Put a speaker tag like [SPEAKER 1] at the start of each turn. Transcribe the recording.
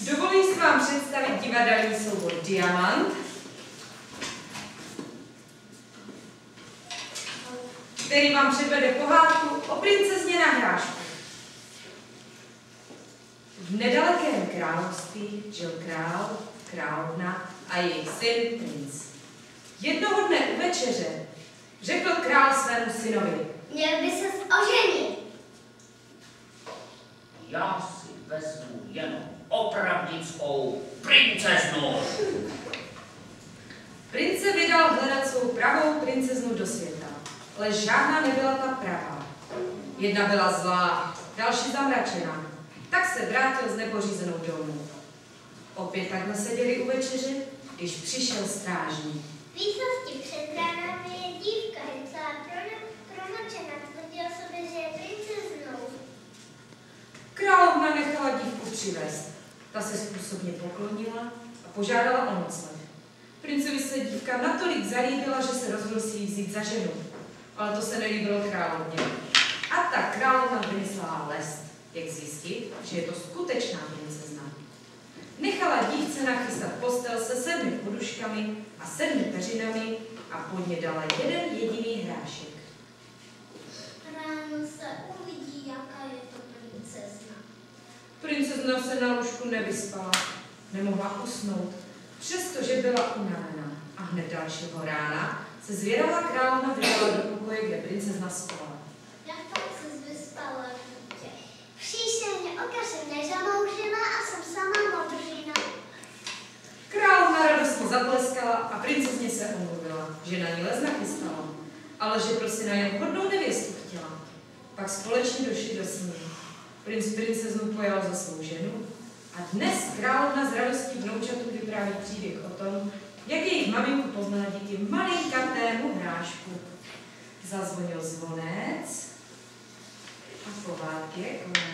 [SPEAKER 1] Dovolím si vám představit divadelní soubor Diamant, který vám předvede pohádku o princezně na hrášku. V nedalekém království žil král, královna a jejich syn princ. Jednoho dne u večeře řekl král svému synovi:
[SPEAKER 2] Měl by ses oženit.
[SPEAKER 3] Já si vezmu jenom opravdickou princeznu.
[SPEAKER 1] Princ se vydal hledat svou pravou princeznu do světa, ale žádná nebyla ta pravá. Jedna byla zlá, další zamračená. Tak se vrátil s nepořízenou domů. Opět takhle seděli u večeře, když přišel strážník.
[SPEAKER 2] Výslosti před bránami je dívka, je celá promočena, tvrdil sobě, že je princeznou.
[SPEAKER 1] Královna nechala dívku přivést. Ta se způsobně poklonila a požádala o nocleh. Princovi se dívka natolik zalíbila, že se rozhodl si ji vzít za ženu. Ale to se nelíbilo královně. A tak královna vymyslela lest, jak zjistit, že je to skutečná princezna. Nechala dívce nachystat postel se 7 poduškami a 7 peřinami a pod ně dala jeden jediný hrášek.
[SPEAKER 2] Ráno se uvidí, jaká je to princezna.
[SPEAKER 1] Princezna se na lůžku nevyspala, nemohla usnout, přestože byla unavená. A hned dalšího rána se zvědavá královna vydala do pokoje, kde princezna spala.
[SPEAKER 2] Jak tak se vyspala, dítě? Příšerně okaženě zamouřená a jsem sama modřina.
[SPEAKER 1] Královna radostně zatleskala a princezně se omluvila, že na ní les nachystala, ale že prostě na jen hodnou nevěstu chtěla. Pak společně došli do sní. Princ princeznu pojal za svou ženu a dnes královna z radostí vnoučatu vypráví příběh o tom, jak jejich maminku poznala díky malinkatému hrášku. Zazvonil zvonec a pohádky je konec.